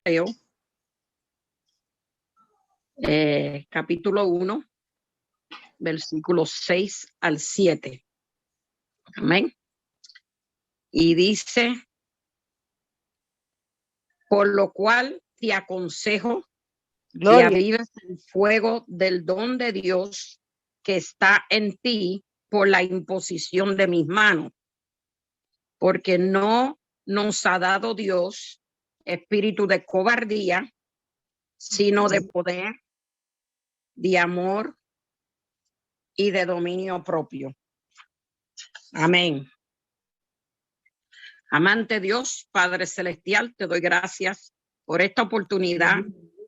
Timoteo, capítulo 1, versículos 6 al 7. Amén. Y dice: por lo cual te aconsejo que avives el fuego del don de Dios que está en ti por la imposición de mis manos, porque no nos ha dado Dios espíritu de cobardía, sino de poder, de amor y de dominio propio. Amén. Amante Dios, Padre Celestial, te doy gracias por esta oportunidad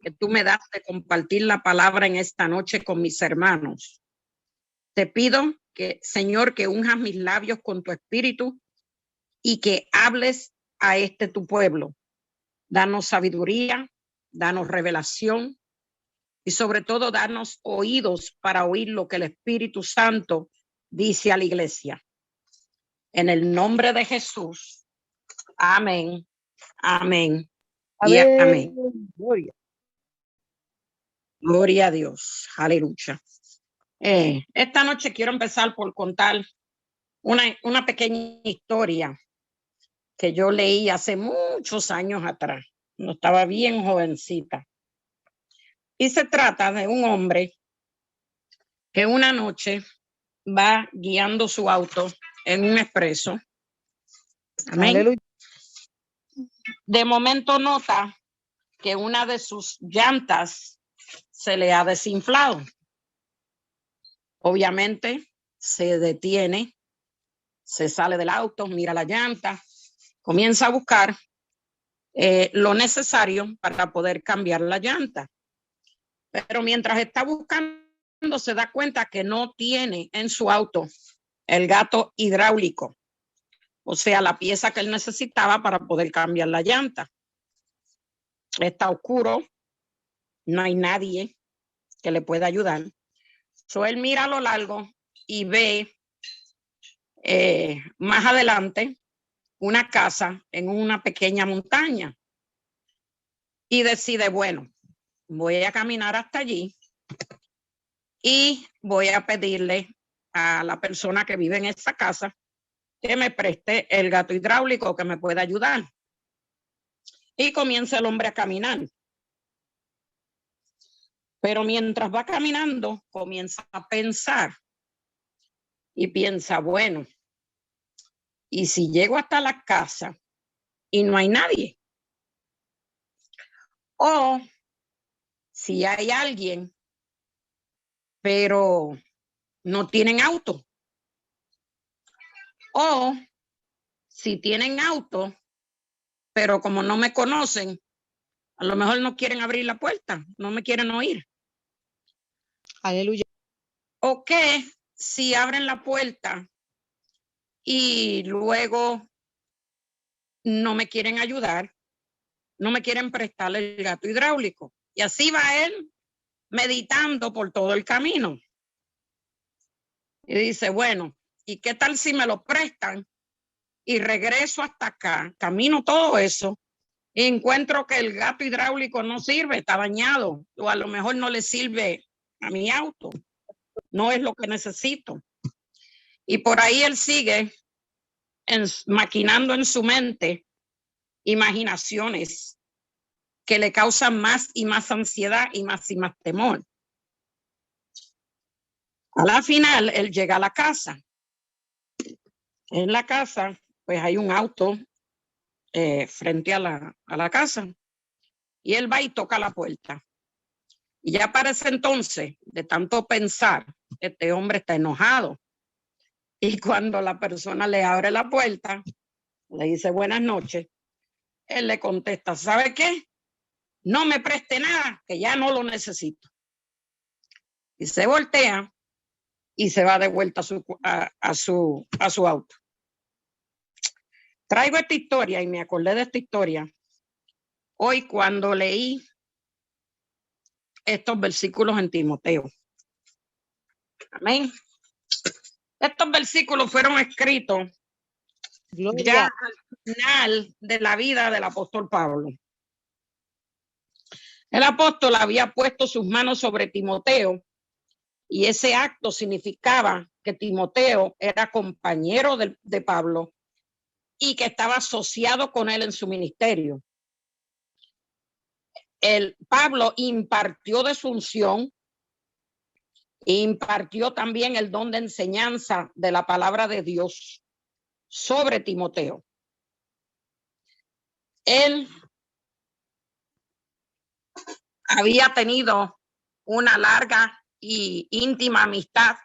que tú me das de compartir la palabra en esta noche con mis hermanos. Te pido que, Señor, que unjas mis labios con tu espíritu y que hables a tu pueblo. Danos sabiduría, danos revelación y sobre todo danos oídos para oír lo que el Espíritu Santo dice a la iglesia. En el nombre de Jesús. Amén, amén y amén. Gloria a Dios, aleluya. Esta noche quiero empezar por contar una pequeña historia que yo leí hace muchos años atrás, cuando estaba bien jovencita. Y se trata de un hombre que una noche va guiando su auto en un expreso. Amén. Aleluya. De momento nota que una de sus llantas se le ha desinflado. Obviamente se detiene, se sale del auto, mira la llanta, comienza a buscar lo necesario para poder cambiar la llanta. Pero mientras está buscando, se da cuenta que no tiene en su auto el gato hidráulico, o sea, la pieza que él necesitaba para poder cambiar la llanta. Está oscuro, no hay nadie que le pueda ayudar. So, él mira a lo largo y ve más adelante una casa en una pequeña montaña y decide, bueno, voy a caminar hasta allí y voy a pedirle a la persona que vive en esa casa que me preste el gato hidráulico, que me pueda ayudar. Y comienza el hombre a caminar. Pero mientras va caminando, comienza a pensar y piensa, bueno, ¿y si llego hasta la casa y no hay nadie? O si hay alguien, pero no tienen auto. O si tienen auto, pero como no me conocen, a lo mejor no quieren abrir la puerta, no me quieren oír. Aleluya. O que si abren la puerta y luego no me quieren ayudar, no me quieren prestar el gato hidráulico. Y así va él meditando por todo el camino. Y dice, bueno, ¿y qué tal si me lo prestan y regreso hasta acá, camino todo eso y encuentro que el gato hidráulico no sirve, está dañado, o a lo mejor no le sirve a mi auto, no es lo que necesito? Y por ahí él sigue maquinando en su mente imaginaciones que le causan más y más ansiedad y más temor. A la final, él llega a la casa. En la casa, pues hay un auto frente a la casa. Y él va y toca la puerta. Y ya para ese entonces, de tanto pensar, este hombre está enojado. Y cuando la persona le abre la puerta, le dice buenas noches, él le contesta, ¿sabe qué? No me preste nada, que ya no lo necesito. Y se voltea y se va de vuelta a su auto. Traigo esta historia y me acordé de esta historia hoy cuando leí estos versículos en Timoteo. Amén. Estos versículos fueron escritos ya al final de la vida del apóstol Pablo. El apóstol había puesto sus manos sobre Timoteo y ese acto significaba que Timoteo era compañero de Pablo y que estaba asociado con él en su ministerio. Pablo impartió de su unción, impartió también el don de enseñanza de la palabra de Dios sobre Timoteo. Él había tenido una larga y íntima amistad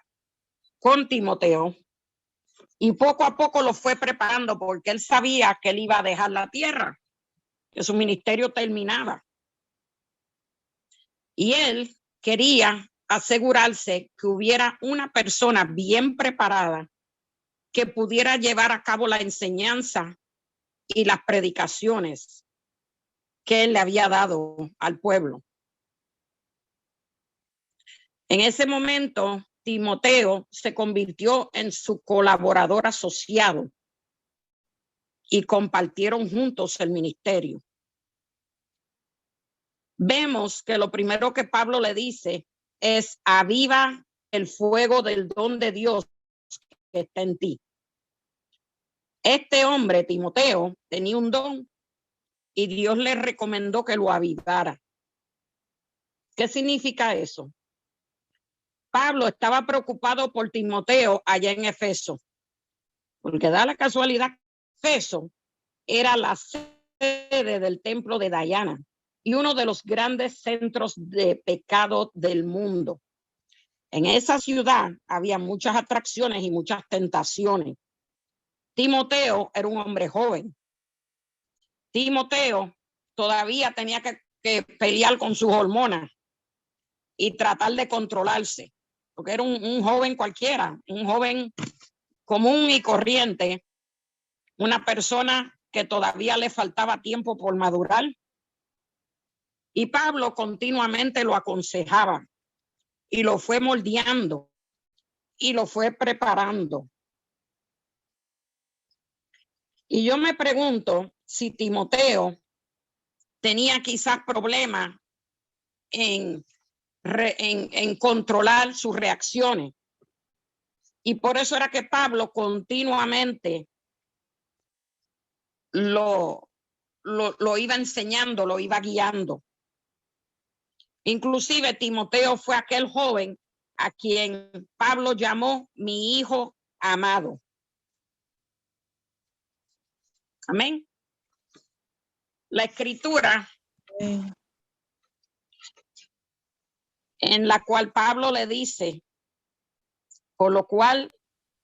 con Timoteo y poco a poco lo fue preparando porque él sabía que él iba a dejar la tierra, que su ministerio terminaba. Y él quería asegurarse que hubiera una persona bien preparada que pudiera llevar a cabo la enseñanza y las predicaciones que él le había dado al pueblo. En ese momento, Timoteo se convirtió en su colaborador asociado y compartieron juntos el ministerio. Vemos que lo primero que Pablo le dice es: aviva el fuego del don de Dios que está en ti. Este hombre, Timoteo, tenía un don y Dios le recomendó que lo avivara. ¿Qué significa eso? Pablo estaba preocupado por Timoteo allá en Efeso, porque da la casualidad que Efeso era la sede del templo de Diana y uno de los grandes centros de pecado del mundo. En esa ciudad había muchas atracciones y muchas tentaciones. Timoteo era un hombre joven. Timoteo todavía tenía que pelear con sus hormonas y tratar de controlarse, porque era un joven cualquiera, un joven común y corriente, una persona que todavía le faltaba tiempo por madurar. Y Pablo continuamente lo aconsejaba y lo fue moldeando y lo fue preparando. Y yo me pregunto si Timoteo tenía quizás problemas en controlar sus reacciones. Y por eso era que Pablo continuamente lo iba enseñando, lo iba guiando. Inclusive Timoteo fue aquel joven a quien Pablo llamó mi hijo amado. Amén. La escritura en la cual Pablo le dice: por lo cual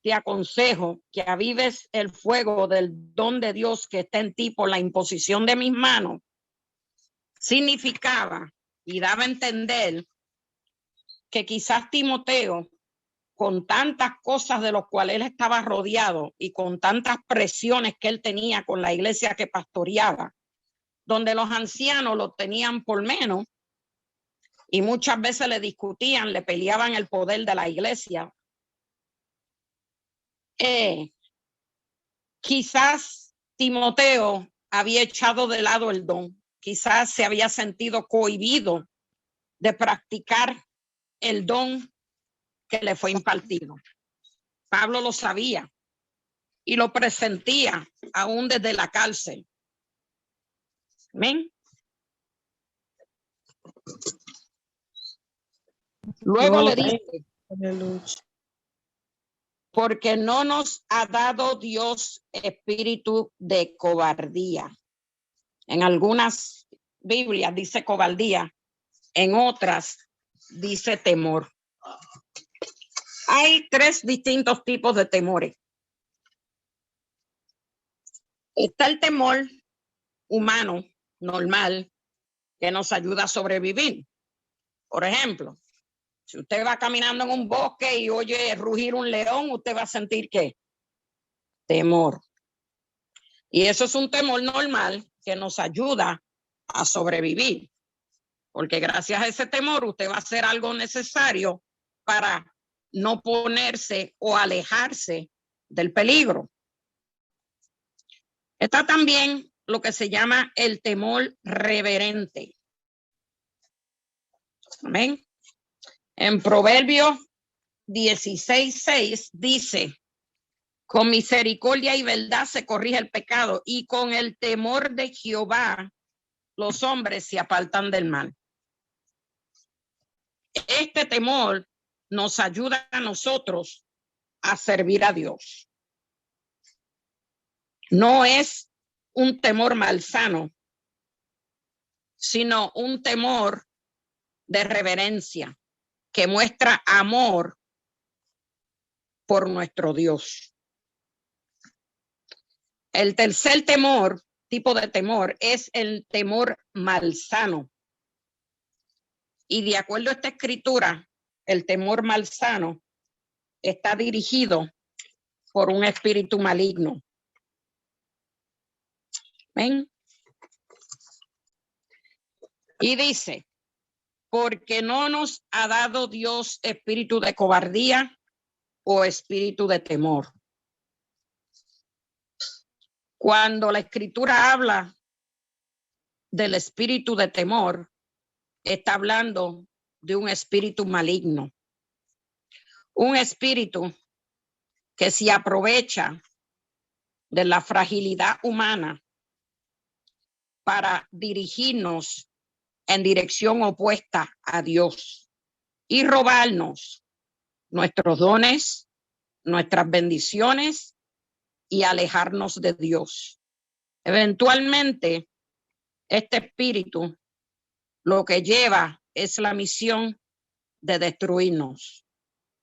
te aconsejo que avives el fuego del don de Dios que está en ti por la imposición de mis manos, significaba y daba a entender que quizás Timoteo, con tantas cosas de las cuales él estaba rodeado y con tantas presiones que él tenía con la iglesia que pastoreaba, donde los ancianos lo tenían por menos y muchas veces le discutían, le peleaban el poder de la iglesia. Quizás Timoteo había echado de lado el don, quizás se había sentido cohibido de practicar el don que le fue impartido. Pablo lo sabía y lo presentía aún desde la cárcel. Amén. Luego le dice: porque no nos ha dado Dios espíritu de cobardía. En algunas Biblias dice cobardía, en otras dice temor. Hay tres distintos tipos de temores. Está el temor humano, normal, que nos ayuda a sobrevivir. Por ejemplo, si usted va caminando en un bosque y oye rugir un león, usted va a sentir ¿qué? Temor. Y eso es un temor normal que nos ayuda a sobrevivir. Porque gracias a ese temor usted va a hacer algo necesario para no ponerse o alejarse del peligro. Está también lo que se llama el temor reverente. Amén. En Proverbios 16:6 dice: con misericordia y verdad se corrige el pecado, y con el temor de Jehová los hombres se apartan del mal. Este temor nos ayuda a nosotros a servir a Dios. No es un temor malsano, sino un temor de reverencia que muestra amor por nuestro Dios. El tercer tipo de temor, es el temor malsano. Y de acuerdo a esta escritura, el temor malsano está dirigido por un espíritu maligno. ¿Ven? Y dice: porque no nos ha dado Dios espíritu de cobardía o espíritu de temor. Cuando la escritura habla del espíritu de temor, está hablando de un espíritu maligno. Un espíritu que se aprovecha de la fragilidad humana para dirigirnos en dirección opuesta a Dios y robarnos nuestros dones, nuestras bendiciones y alejarnos de Dios. Eventualmente, este espíritu lo que lleva es la misión de destruirnos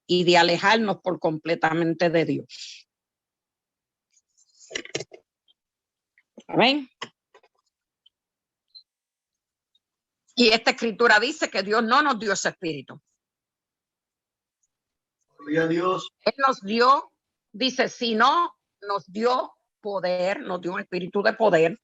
y de alejarnos por completamente de Dios. Amén. Y esta escritura dice que Dios no nos dio ese espíritu. Gloria a Dios. Él nos dio, dice, si no nos dio poder, nos dio un espíritu de poder.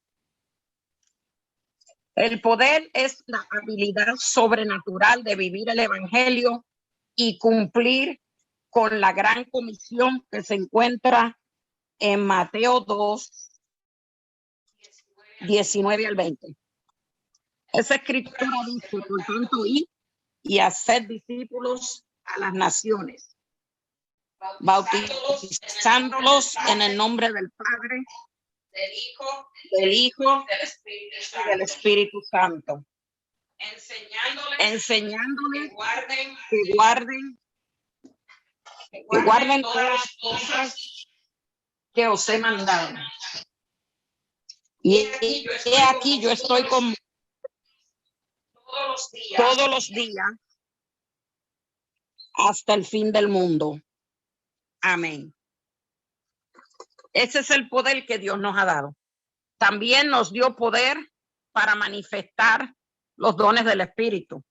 El poder es la habilidad sobrenatural de vivir el evangelio y cumplir con la gran comisión que se encuentra en Mateo 2, 19 al 20. Esa escritura dice: por tanto, id y hacer discípulos a las naciones, bautizándolos en el nombre del Padre, del Hijo y del Espíritu Santo, enseñándoles que guarden todas las cosas que os he mandado. Y aquí yo estoy con todos los días hasta el fin del mundo. Amén. Ese es el poder que Dios nos ha dado. También nos dio poder para manifestar los dones del Espíritu.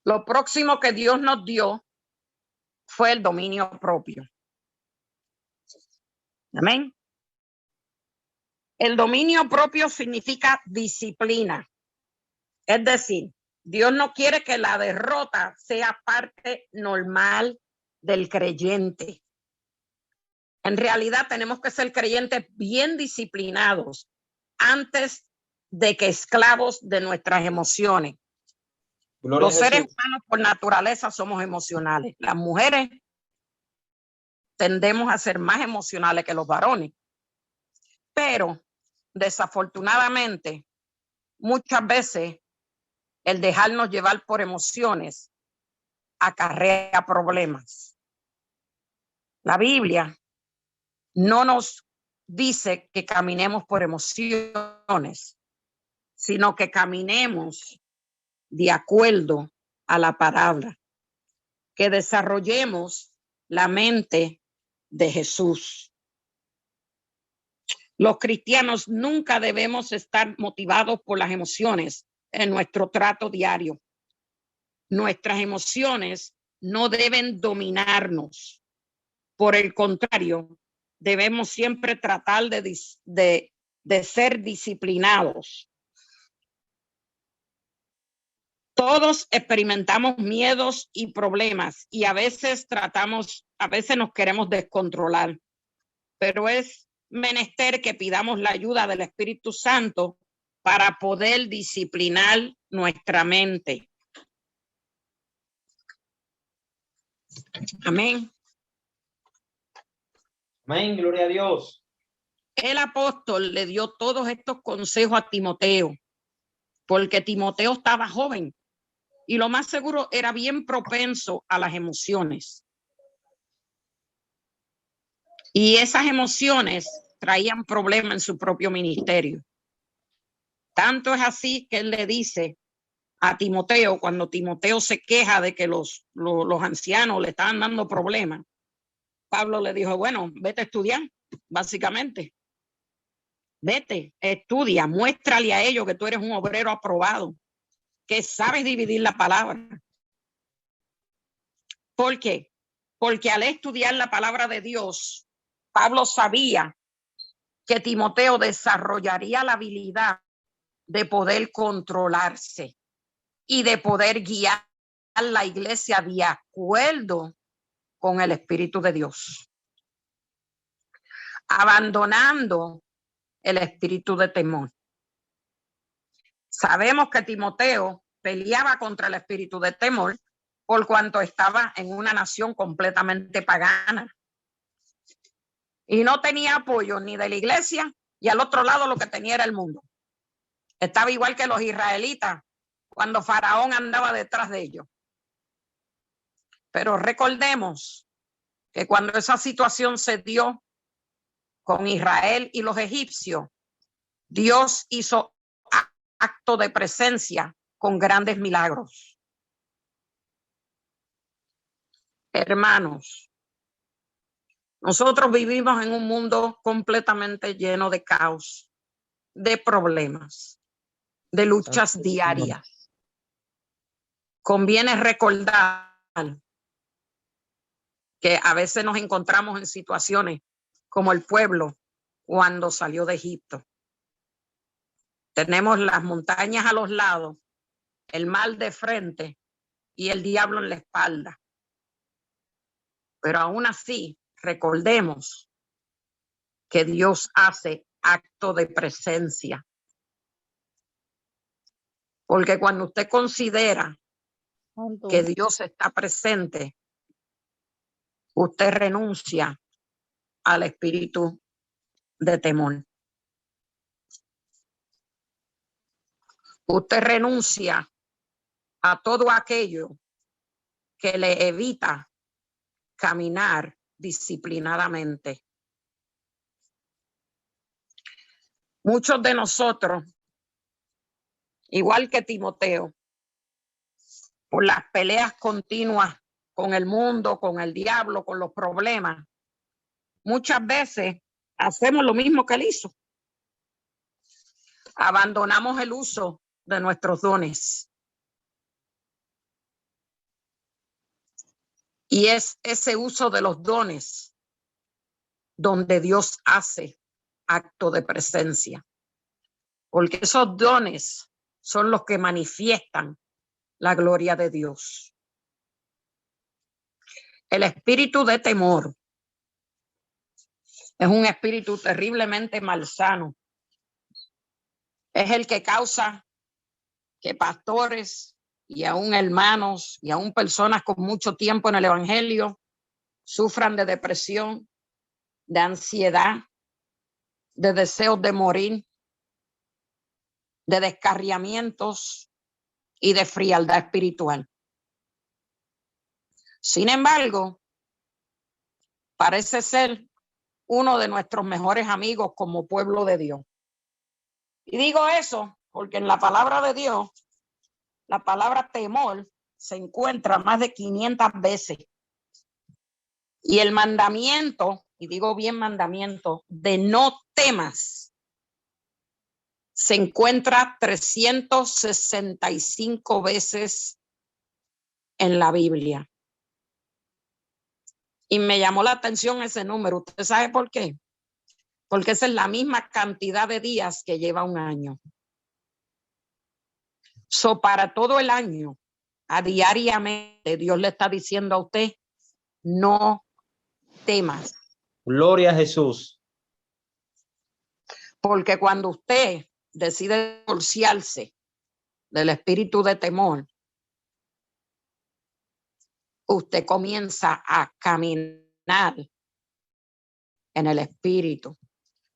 Lo próximo que Dios nos dio fue el dominio propio. Amén. El dominio propio significa disciplina. Es decir, Dios no quiere que la derrota sea parte normal del creyente. En realidad tenemos que ser creyentes bien disciplinados antes de que esclavos de nuestras emociones. Gloria Los a seres Jesús. humanos por naturaleza somos emocionales. Las mujeres tendemos a ser más emocionales que los varones. Pero desafortunadamente, muchas veces el dejarnos llevar por emociones acarrea problemas. La Biblia no nos dice que caminemos por emociones, sino que caminemos de acuerdo a la palabra, que desarrollemos la mente de Jesús. Los cristianos nunca debemos estar motivados por las emociones en nuestro trato diario. Nuestras emociones no deben dominarnos. Por el contrario, debemos siempre tratar de ser disciplinados. Todos experimentamos miedos y problemas y a veces nos queremos descontrolar, pero es menester que pidamos la ayuda del Espíritu Santo para poder disciplinar nuestra mente. Amén. Amén, gloria a Dios. El apóstol le dio todos estos consejos a Timoteo, porque Timoteo estaba joven y lo más seguro era bien propenso a las emociones. Y esas emociones traían problemas en su propio ministerio. Tanto es así que él le dice a Timoteo, cuando Timoteo se queja de que los ancianos le estaban dando problemas, Pablo le dijo, bueno, vete a estudiar, básicamente. Vete, estudia, muéstrale a ellos que tú eres un obrero aprobado, que sabes dividir la palabra. ¿Por qué? Porque al estudiar la palabra de Dios, Pablo sabía que Timoteo desarrollaría la habilidad de poder controlarse y de poder guiar a la iglesia de acuerdo con el Espíritu de Dios, abandonando el espíritu de temor. Sabemos que Timoteo peleaba contra el espíritu de temor por cuanto estaba en una nación completamente pagana y no tenía apoyo ni de la iglesia, y al otro lado lo que tenía era el mundo. Estaba igual que los israelitas cuando Faraón andaba detrás de ellos. Pero recordemos que cuando esa situación se dio con Israel y los egipcios, Dios hizo acto de presencia con grandes milagros. Hermanos, nosotros vivimos en un mundo completamente lleno de caos, de problemas, de luchas diarias. Conviene recordar que a veces nos encontramos en situaciones como el pueblo cuando salió de Egipto. Tenemos las montañas a los lados, el mar de frente y el diablo en la espalda. Pero aún así, recordemos que Dios hace acto de presencia. Porque cuando usted considera que Dios está presente, usted renuncia al espíritu de temor. Usted renuncia a todo aquello que le evita caminar disciplinadamente. Muchos de nosotros, igual que Timoteo, por las peleas continuas con el mundo, con el diablo, con los problemas, muchas veces hacemos lo mismo que él hizo. Abandonamos el uso de nuestros dones. Y es ese uso de los dones donde Dios hace acto de presencia. Porque esos dones son los que manifiestan la gloria de Dios. El espíritu de temor es un espíritu terriblemente malsano. Es el que causa que pastores y aún hermanos y aún personas con mucho tiempo en el evangelio sufran de depresión, de ansiedad, de deseos de morir, de descarriamientos y de frialdad espiritual. Sin embargo, parece ser uno de nuestros mejores amigos como pueblo de Dios. Y digo eso porque en la palabra de Dios, la palabra temor se encuentra más de 500 veces. Y el mandamiento, y digo bien mandamiento, de no temas, se encuentra 365 veces en la Biblia. Y me llamó la atención ese número. ¿Usted sabe por qué? Porque esa es la misma cantidad de días que lleva un año. Para todo el año, diariamente, Dios le está diciendo a usted, no temas. Gloria a Jesús. Porque cuando usted decide divorciarse del espíritu de temor, usted comienza a caminar en el espíritu.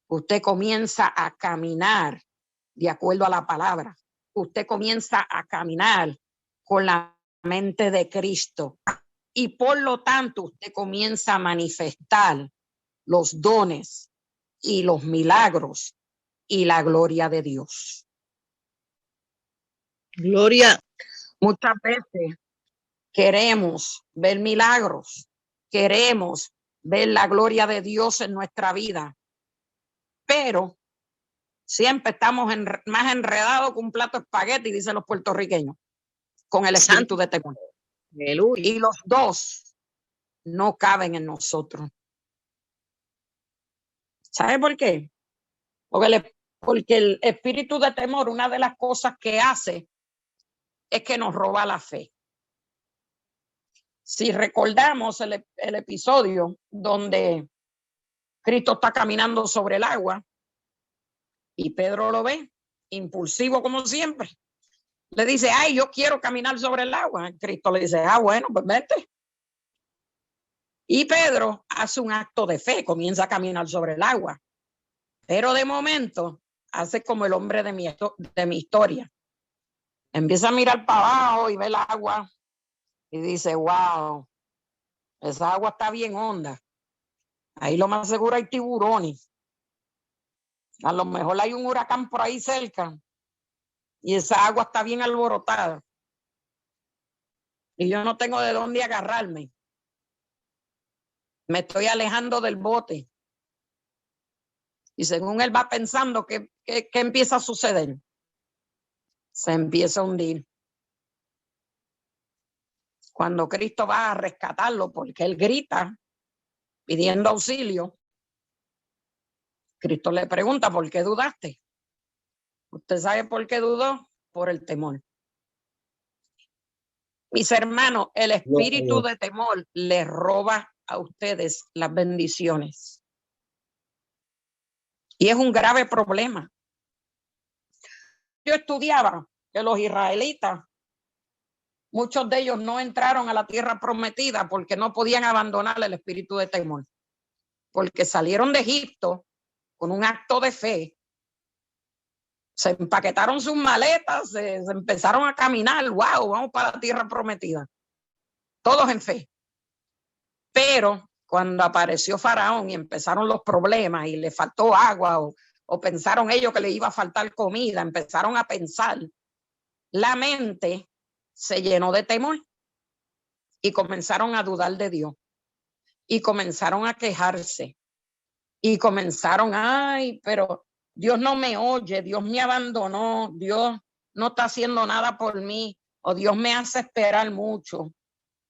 Usted comienza a caminar de acuerdo a la palabra. Usted comienza a caminar con la mente de Cristo. Y por lo tanto, usted comienza a manifestar los dones y los milagros y la gloria de Dios. Gloria. Muchas veces queremos ver milagros, queremos ver la gloria de Dios en nuestra vida, pero siempre estamos más enredados con un plato de espagueti, dicen los puertorriqueños, con el espíritu de temor. Aleluya. Y los dos no caben en nosotros. ¿Sabe por qué? Porque el espíritu de temor, una de las cosas que hace es que nos roba la fe. Si recordamos el episodio donde Cristo está caminando sobre el agua y Pedro lo ve, impulsivo como siempre, le dice, ay, yo quiero caminar sobre el agua. Cristo le dice, bueno, pues vete. Y Pedro hace un acto de fe, comienza a caminar sobre el agua. Pero de momento hace como el hombre de mi historia. Empieza a mirar para abajo y ve el agua y dice, wow, esa agua está bien honda. Ahí lo más seguro hay tiburones. A lo mejor hay un huracán por ahí cerca y esa agua está bien alborotada. Y yo no tengo de dónde agarrarme. Me estoy alejando del bote. Y según él va pensando, ¿qué empieza a suceder? Se empieza a hundir. Cuando Cristo va a rescatarlo, porque él grita pidiendo auxilio, Cristo le pregunta, ¿por qué dudaste? ¿Usted sabe por qué dudó? Por el temor. Mis hermanos, el espíritu de temor les roba a ustedes las bendiciones. Y es un grave problema. Yo estudiaba que los israelitas, muchos de ellos no entraron a la tierra prometida porque no podían abandonar el espíritu de temor. Porque salieron de Egipto con un acto de fe, se empaquetaron sus maletas, se empezaron a caminar, wow, vamos para la tierra prometida. Todos en fe. Pero cuando apareció Faraón y empezaron los problemas y le faltó agua o pensaron ellos que le iba a faltar comida, empezaron a pensar, la mente se llenó de temor y comenzaron a dudar de Dios y comenzaron a quejarse y comenzaron, ay, pero Dios no me oye, Dios me abandonó, Dios no está haciendo nada por mí o Dios me hace esperar mucho.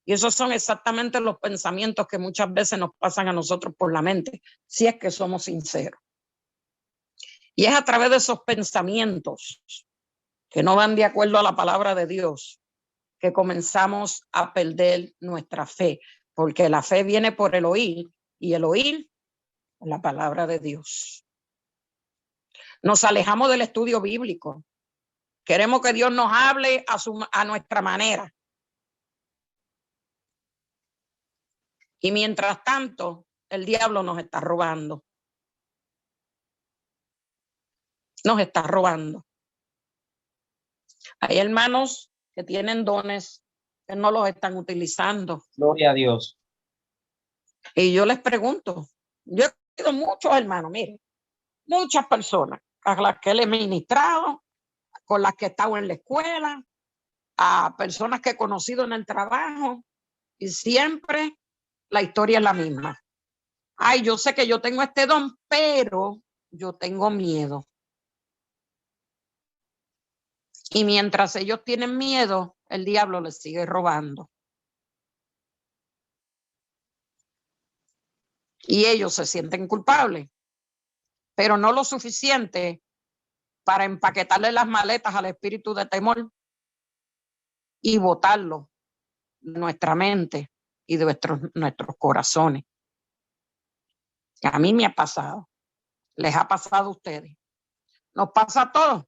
Y esos son exactamente los pensamientos que muchas veces nos pasan a nosotros por la mente, si es que somos sinceros. Y es a través de esos pensamientos que no van de acuerdo a la palabra de Dios que comenzamos a perder nuestra fe, porque la fe viene por el oír y el oír la palabra de Dios. Nos alejamos del estudio bíblico. Queremos que Dios nos hable a nuestra manera. Y mientras tanto, el diablo nos está robando. Nos está robando. Hay hermanos que tienen dones que no los están utilizando. Gloria a Dios. Y yo les pregunto, yo he tenido muchos hermanos, miren, muchas personas a las que le he ministrado, con las que he estado en la escuela, a personas que he conocido en el trabajo, y siempre la historia es la misma. Ay, yo sé que yo tengo este don, pero yo tengo miedo. Y mientras ellos tienen miedo, el diablo les sigue robando. Y ellos se sienten culpables, pero no lo suficiente para empaquetarle las maletas al espíritu de temor y botarlo de nuestra mente y de nuestros corazones. A mí me ha pasado. Les ha pasado a ustedes. Nos pasa a todos.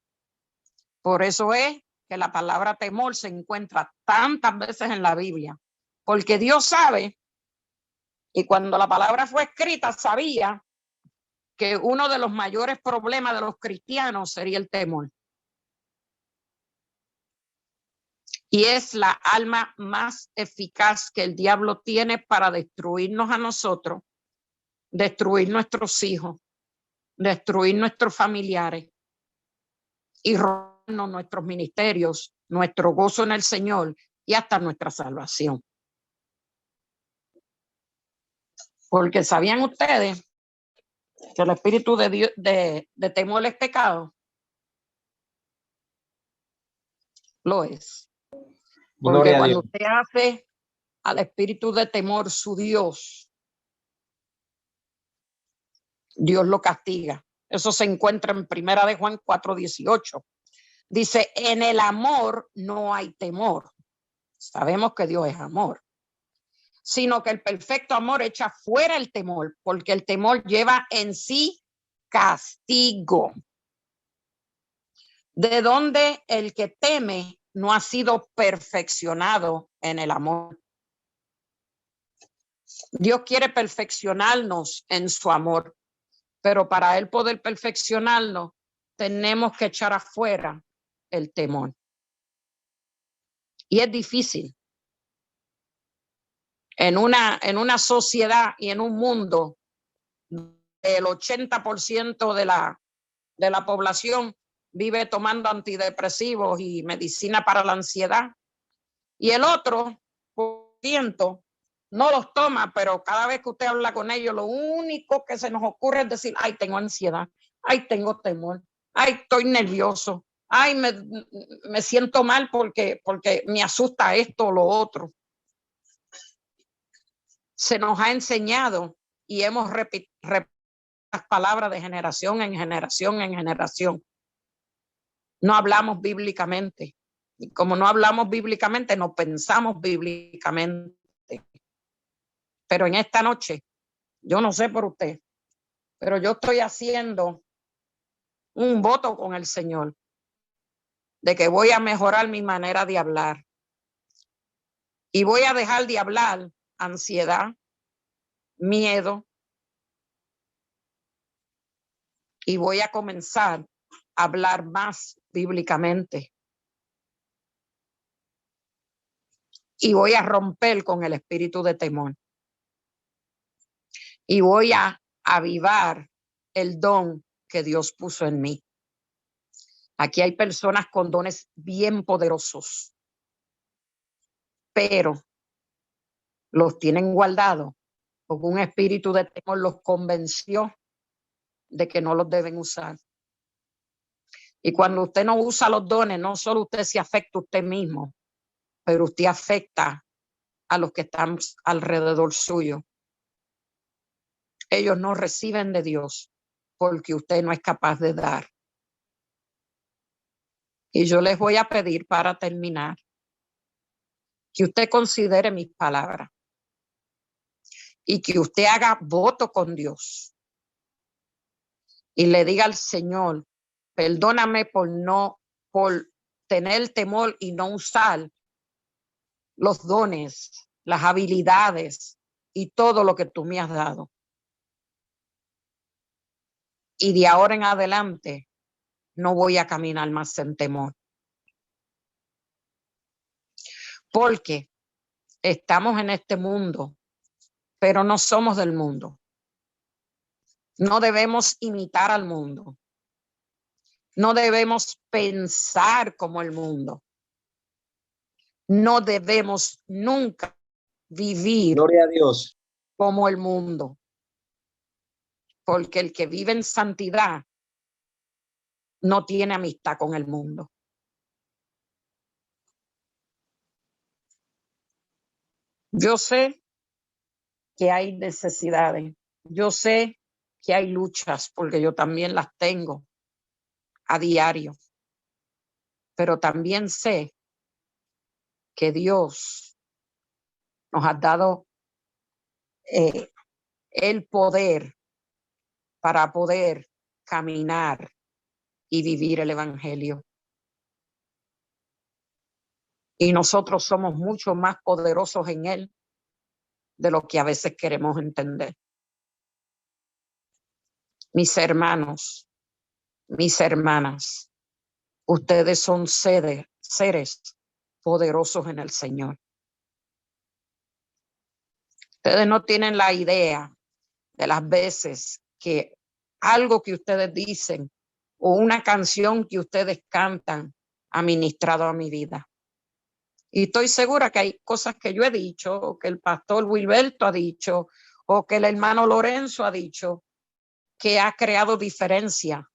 Por eso es que la palabra temor se encuentra tantas veces en la Biblia, porque Dios sabe, y cuando la palabra fue escrita, sabía que uno de los mayores problemas de los cristianos sería el temor. Y es la arma más eficaz que el diablo tiene para destruirnos a nosotros, destruir nuestros hijos, destruir nuestros familiares y robarnos nuestros ministerios, nuestro gozo en el Señor y hasta nuestra salvación. Porque ¿sabían ustedes que el espíritu de Dios, de temor es pecado? Lo es. Porque Gloria a cuando Dios. usted hace al espíritu de temor su Dios, Dios lo castiga. Eso se encuentra en 1 de Juan 4:18. Dice, en el amor no hay temor. Sabemos que Dios es amor. Sino que el perfecto amor echa fuera el temor, porque el temor lleva en sí castigo. De donde el que teme no ha sido perfeccionado en el amor. Dios quiere perfeccionarnos en su amor, pero para él poder perfeccionarnos, tenemos que echar afuera el temor. Y es difícil. En una sociedad y en un mundo, el 80% de la población vive tomando antidepresivos y medicina para la ansiedad. Y el otro por ciento no los toma, pero cada vez que usted habla con ellos, lo único que se nos ocurre es decir, ay, tengo ansiedad, ay, tengo temor, ay, estoy nervioso, ay, me siento mal porque me asusta esto o lo otro. Se nos ha enseñado y hemos repetido las palabras de generación en generación en generación. No hablamos bíblicamente. Y como no hablamos bíblicamente, no pensamos bíblicamente. Pero en esta noche, yo no sé por usted, pero yo estoy haciendo un voto con el Señor de que voy a mejorar mi manera de hablar. Y voy a dejar de hablar ansiedad, miedo, y voy a comenzar a hablar más bíblicamente. Y voy a romper con el espíritu de temor. Y voy a avivar el don que Dios puso en mí. Aquí hay personas con dones bien poderosos, pero los tienen guardados porque un espíritu de temor los convenció de que no los deben usar. Y cuando usted no usa los dones, no solo usted se afecta a usted mismo, pero usted afecta a los que están alrededor suyo. Ellos no reciben de Dios porque usted no es capaz de dar. Y yo les voy a pedir para terminar que usted considere mis palabras y que usted haga voto con Dios y le diga al Señor, perdóname por tener temor y no usar los dones, las habilidades y todo lo que tú me has dado. Y de ahora en adelante no voy a caminar más en temor. Porque estamos en este mundo, pero no somos del mundo. No debemos imitar al mundo. No debemos pensar como el mundo. No debemos nunca vivir Gloria a Dios. como el mundo. Porque el que vive en santidad no tiene amistad con el mundo. Yo sé que hay necesidades. Yo sé que hay luchas, porque yo también las tengo a diario. Pero también sé que Dios nos ha dado el poder para poder caminar y vivir el evangelio. Y nosotros somos mucho más poderosos en él de lo que a veces queremos entender. Mis hermanos, mis hermanas, ustedes son seres poderosos en el Señor. Ustedes no tienen la idea de las veces que algo que ustedes dicen o una canción que ustedes cantan ha ministrado a mi vida. Y estoy segura que hay cosas que yo he dicho, o que el pastor Wilberto ha dicho, o que el hermano Lorenzo ha dicho, que ha creado diferencia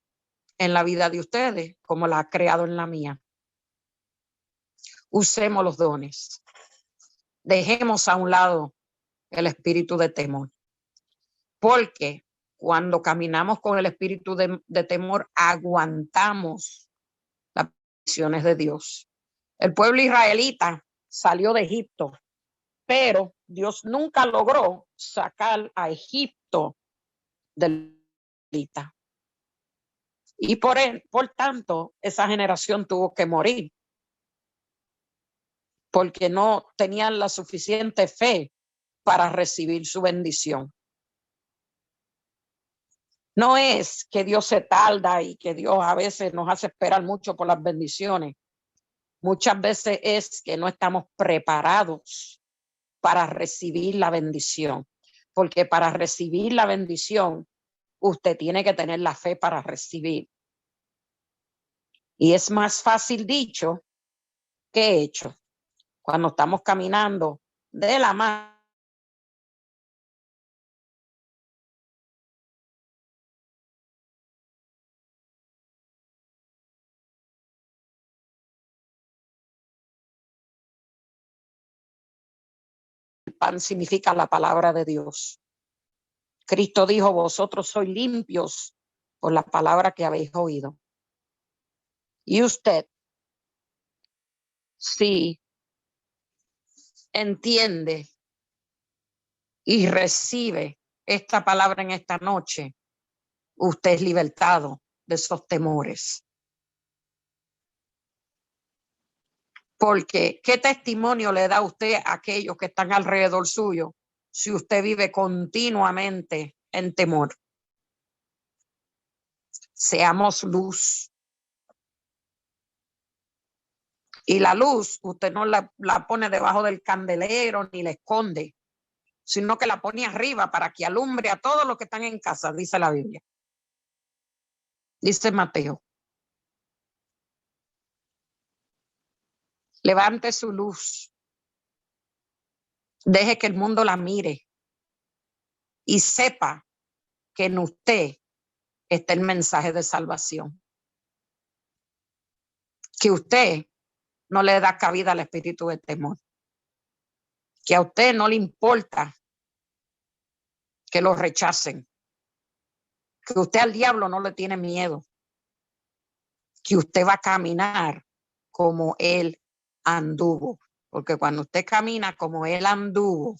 en la vida de ustedes, como la ha creado en la mía. Usemos los dones. Dejemos a un lado el espíritu de temor. Porque cuando caminamos con el espíritu de temor, aguantamos las bendiciones de Dios. El pueblo israelita salió de Egipto, pero Dios nunca logró sacar a Egipto del israelita. Y por tanto, esa generación tuvo que morir, porque no tenían la suficiente fe para recibir su bendición. No es que Dios se tarda y que Dios a veces nos hace esperar mucho por las bendiciones. Muchas veces es que no estamos preparados para recibir la bendición, porque para recibir la bendición, usted tiene que tener la fe para recibir. Y es más fácil dicho que hecho. Cuando estamos caminando de la mano, el pan significa la palabra de Dios. Cristo dijo, vosotros sois limpios por la palabra que habéis oído. Y usted, si entiende y recibe esta palabra en esta noche, usted es libertado de esos temores. Porque, ¿qué testimonio le da usted a aquellos que están alrededor suyo si usted vive continuamente en temor? Seamos luz. Y la luz, usted no la pone debajo del candelero ni la esconde, sino que la pone arriba para que alumbre a todos los que están en casa, dice la Biblia. Dice Mateo. Levante su luz. Deje que el mundo la mire. Y sepa que en usted está el mensaje de salvación. Que usted no le da cabida al espíritu de temor. Que a usted no le importa que lo rechacen. Que usted al diablo no le tiene miedo. Que usted va a caminar como él anduvo. Porque cuando usted camina como él anduvo,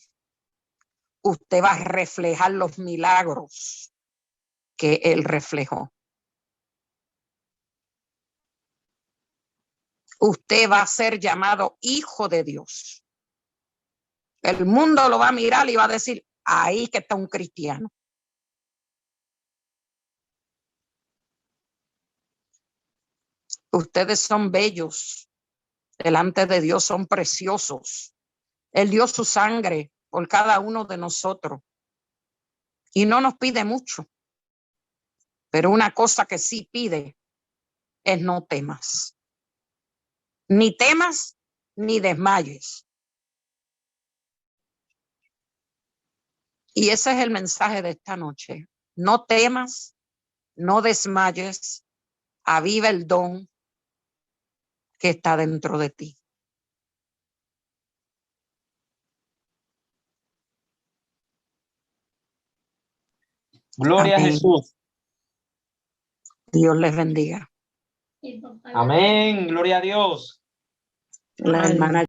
usted va a reflejar los milagros que él reflejó. Usted va a ser llamado hijo de Dios. El mundo lo va a mirar y va a decir, ahí que está un cristiano. Ustedes son bellos. Delante de Dios son preciosos. Él dio su sangre por cada uno de nosotros. Y no nos pide mucho. Pero una cosa que sí pide es no temas. Ni temas ni desmayes. Y ese es el mensaje de esta noche. No temas, no desmayes, aviva el don que está dentro de ti. Gloria Amén. a Jesús. Dios les bendiga. Amén. Gloria a Dios. La hermana